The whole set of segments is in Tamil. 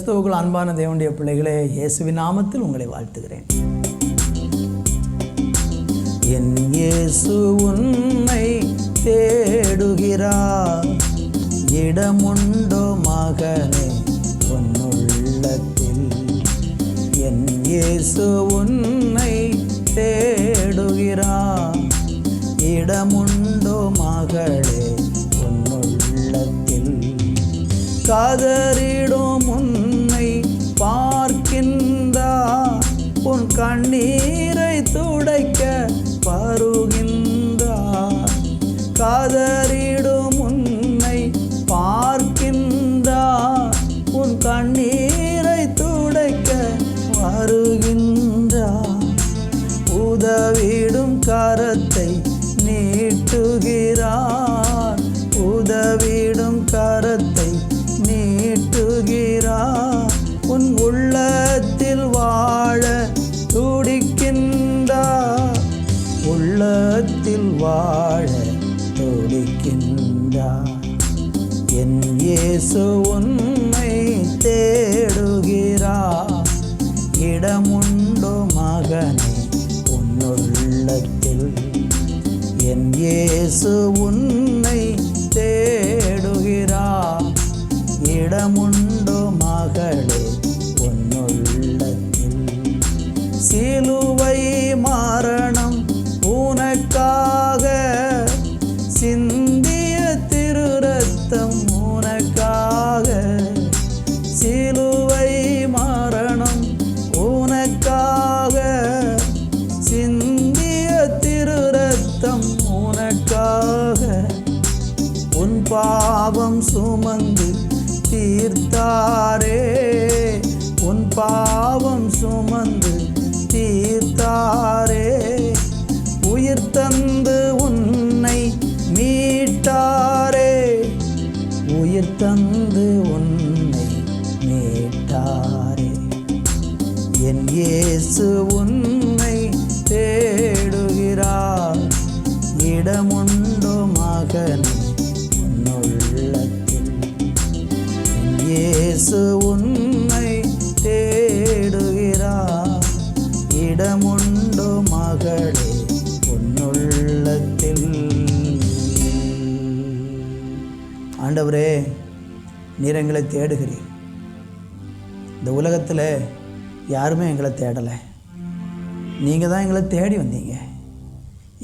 கிறிஸ்துவுக்குள் அன்பான தேவனுடைய பிள்ளைகளே, இயேசுவின் நாமத்தில் உங்களை வாழ்த்துகிறேன். என் இயேசு உன்னை தேடுகிறார், இடமுண்டோ மகனே உன்னுள்ளத்தில். என் இயேசு உன்னை தேடுகிறார், இடமுண்டோ மகளே உன்னுள்ளத்தில். கதறிடும் உன்னை பார்க்கின்றார், உன் கண்ணீரை துடைக்க வருகின்றார். கதறிடும் உன்னை பார்க்கின்றார், உன் கண்ணீரை துடைக்க வருகின்றார். உதவிடும் கரத்தை நீட்டுகிறார், உதவிடும் கரத்தை நீட்டுகிறார். உன் உள்ளத்தில் வாழ துடிக்கின்றார், உள்ளத்தில் வாழ துடிக்கின்றார். என் இயேசு உன்னை தேடுகிறார், இடமுண்டோ மகனே உன்னுள்ளத்தில். என் இயேசு உன்னை தேடுகிறார், இடமுண்டோ மகளே உன்னுள்ளத்தில். சிலுவை மரணம் உனக்காக சிந்திய திரு ரத்தம் உனக்காக. சிலுவை மரணம் உனக்காக சிந்திய திரு ரத்தம் உனக்காக. உன் பாவம் சுமந்து தீர்த்தாரே, உன் பாவம் சுமந்து தீர்த்தாரே. உயிர் தந்து உன்னை மீட்டாரே, உயிர் தந்து உன்னை மீட்டாரே. என் இயேசு உன்னை தேடுகிறார், இடமுண்டோ மகனே உன்னுள்ளத்தில். என் இயேசு உன்னை தேடுகிறார், இடமுண்டோ மகளே உன்னுள்ளத்தில். ஆண்டவரே, நீர் எங்களை தேடுகிறீர். இந்த உலகத்தில் யாருமே எங்களை தேடலை, நீங்கள் தான் எங்களை தேடி வந்தீங்க.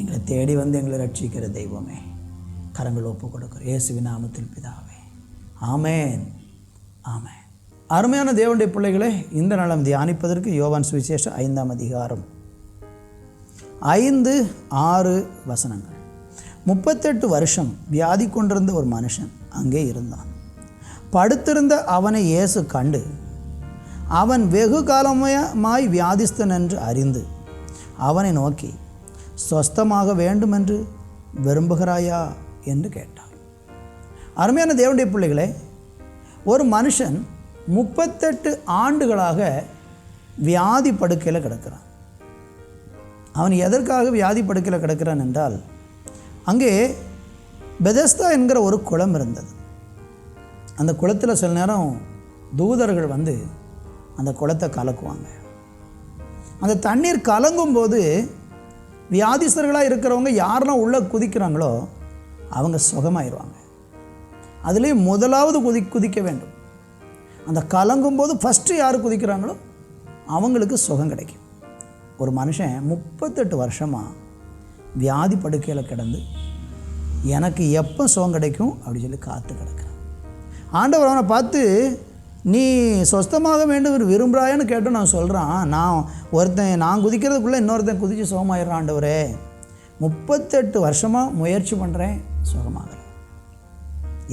எங்களை தேடி வந்து எங்களை ரட்சிக்கிற தெய்வமே, கரங்கள் ஒப்பு கொடுக்குற இயேசுவின் நாமத்தில் பிதாவே, ஆமேன் ஆமேன். அருமையான தேவனுடைய பிள்ளைகளே, இந்த நாளும் தியானிப்பதற்கு யோவான் சுவிசேஷம் 5ஆம் அதிகாரம் 5-6 வசனங்கள். 38 வருஷம் வியாதி கொண்டிருந்த ஒரு மனுஷன் அங்கே இருந்தான். படுத்திருந்த அவனை இயேசு கண்டு, அவன் வெகு காலமாய் வியாதிஸ்தன் என்று அறிந்து அவனை நோக்கி, சொஸ்தமாக வேண்டுமென்று விரும்புகிறாயா என்று கேட்டார். அருமையான தேவனுடைய பிள்ளைகளே, ஒரு மனுஷன் 38 ஆண்டுகளாக வியாதி படுக்கையில் கிடக்கிறான். அவன் எதற்காக வியாதி படுக்கையில் கிடக்கிறான் என்றால், அங்கே பெதஸ்தா என்கிற ஒரு குளம் இருந்தது. அந்த குளத்தில் சில நேரம் தூதர்கள் வந்து அந்த குளத்தை கலக்குவாங்க. அந்த தண்ணீர் கலங்கும்போது வியாதிஸ்தர்களாக இருக்கிறவங்க யாரெல்லாம் உள்ளே குதிக்கிறாங்களோ அவங்க சுகமாயிருவாங்க. அதுலேயும் முதலாவது குதிக்க வேண்டும். அந்த கலங்கும்போது ஃபஸ்ட்டு யார் குதிக்கிறாங்களோ அவங்களுக்கு சுகம் கிடைக்கும். ஒரு மனுஷன் 38 வருஷமாக வியாதி படுக்கையில் கிடந்து எனக்கு எப்போ சுகம் கிடைக்கும் அப்படின்னு சொல்லி காத்து கிடக்கிறான். ஆண்டவர் அவனை பார்த்து, நீ சொஸ்தமாக வேண்டும் விரும்புகிறாயான்னு கேட்டு நான் சொல்கிறான், நான் குதிக்கிறதுக்குள்ளே இன்னொருத்தன் குதித்து சுகமாயிடுறான். ஆண்டவரே, 38 வருஷமாக முயற்சி பண்ணுறேன், சுகமாகலை.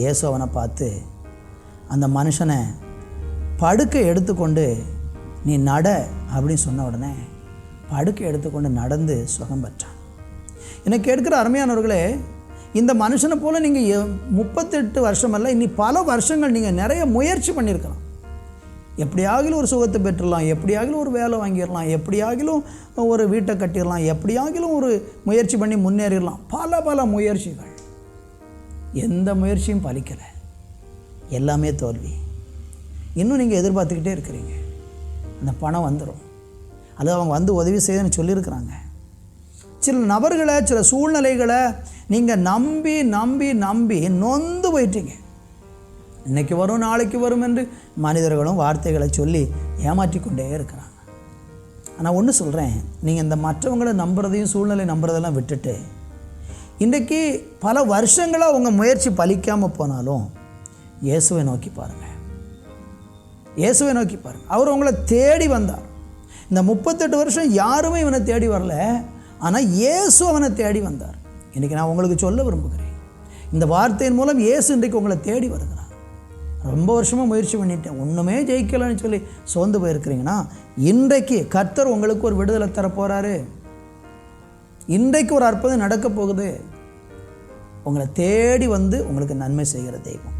இயேசு அவனை பார்த்து அந்த மனுஷனை படுக்கை எடுத்துக்கொண்டு நீ நட அப்படின்னு சொன்ன உடனே படுக்கை எடுத்துக்கொண்டு நடந்து சுகம் பெற்றான். என்னை கேட்கிற அருமையானவர்களே, இந்த மனுஷனை போல் நீங்கள் 38 வருஷம் அல்ல, இன்னி பல வருஷங்கள் நீங்கள் நிறைய முயற்சி பண்ணியிருக்கலாம். எப்படியாகிலும் ஒரு சுகத்தை பெற்றுடலாம், எப்படியாகிலும் ஒரு வேலை வாங்கிடலாம், எப்படியாகிலும் ஒரு வீட்டை கட்டிடலாம், எப்படியாகிலும் ஒரு முயற்சி பண்ணி முன்னேறிடலாம். பல முயற்சிகள், எந்த முயற்சியும் பலிக்கலை, எல்லாமே தோல்வி. இன்னும் நீங்கள் எதிர்பார்த்துக்கிட்டே இருக்கிறீங்க. அந்த பணம் வந்துடும், அல்லது அவங்க வந்து உதவி செய்யணும்னு சொல்லியிருக்கிறாங்க. சில நபர்களை, சில சூழ்நிலைகளை நீங்கள் நம்பி நம்பி நம்பி நொந்து போயிட்டீங்க. இன்றைக்கி வரும், நாளைக்கு வரும் என்று மனிதர்களும் வார்த்தைகளை சொல்லி ஏமாற்றி கொண்டே இருக்கிறாங்க. ஆனால் ஒன்று சொல்கிறேன், நீங்கள் இந்த மற்றவங்களை நம்புறதையும் சூழ்நிலை நம்புறதெல்லாம் விட்டுட்டு, இன்றைக்கி பல வருஷங்களாக உங்கள் முயற்சி பலிக்காமல் போனாலும் இயேசுவை நோக்கி பாருங்கள். இயேசுவை நோக்கி பாருங்கள். அவர் உங்களை தேடி வந்தார். இந்த 38 வருஷம் யாருமே இவனை தேடி வரல, ஆனால் இயேசு அவனை தேடி வந்தார். இன்றைக்கி நான் உங்களுக்கு சொல்ல விரும்புகிறேன், இந்த வார்த்தையின் மூலம் இயேசு இன்றைக்கு உங்களை தேடி வருகிறார். ரொம்ப வருஷமாக முயற்சி பண்ணிட்டேன், ஒன்றுமே ஜெயிக்கலைன்னு சொல்லி சோர்ந்து போயிருக்கிறீங்கன்னா, இன்றைக்கு கர்த்தர் உங்களுக்கு ஒரு விடுதலை தரப்போகிறாரு. இன்றைக்கு ஒரு அற்புதம் நடக்க போகுது. உங்களை தேடி வந்து உங்களுக்கு நன்மை செய்கிற தெய்வம்.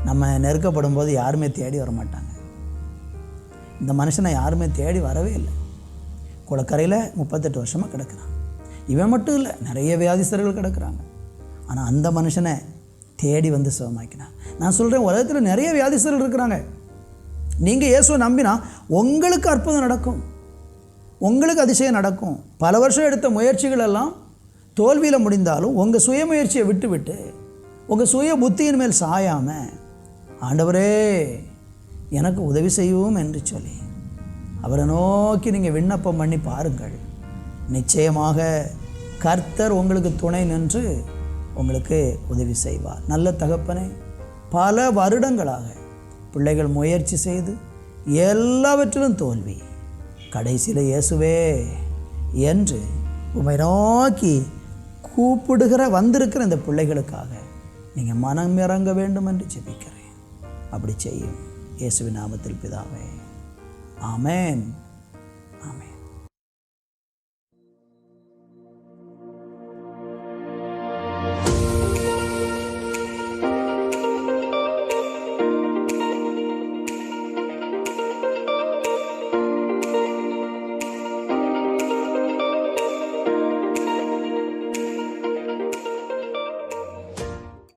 நம்ம நெருக்கப்படும் போது யாருமே தேடி வர மாட்டாங்க. இந்த மனுஷனை யாருமே தேடி வரவே இல்லை. குளக்கரையில் 38 வருஷமாக கிடக்கிறான். இவன் மட்டும் இல்லை, நிறைய வியாதிஸ்தர்கள் கிடக்கிறாங்க. ஆனால் அந்த மனுஷனை தேடி வந்து சுகமாக்கினான். நான் சொல்கிறேன், உலகத்தில் நிறைய வியாதிஸ்தர்கள் இருக்கிறாங்க. நீங்கள் இயேசுவை நம்பினா உங்களுக்கு அற்புதம் நடக்கும், உங்களுக்கு அதிசயம் நடக்கும். பல வருஷம் எடுத்த முயற்சிகள் எல்லாம் தோல்வியில் முடிந்தாலும் உங்கள் சுயமுயற்சியை விட்டு உங்கள் சுய புத்தியின் மேல் சாயாமல், ஆண்டவரே எனக்கு உதவி செய்வோம் என்று சொல்லி அவரை நோக்கி நீங்கள் விண்ணப்பம் பண்ணி பாருங்கள். நிச்சயமாக கர்த்தர் உங்களுக்கு துணை நின்று உங்களுக்கு உதவி செய்வார். நல்ல தகப்பனே, பல வருடங்களாக பிள்ளைகள் முயற்சி செய்து எல்லாவற்றிலும் தோல்வி, கடைசியில் இயேசுவே என்று உம்மை நோக்கி கூப்பிடுகிற வந்திருக்கிற இந்த பிள்ளைகளுக்காக நீங்கள் மனம் இறங்க வேண்டும் என்று ஜெபிக்கிறேன். அப்படி செய்யும் இயேசுவின் நாமத்தில் பிதாவே, ஆமென், ஆமென்.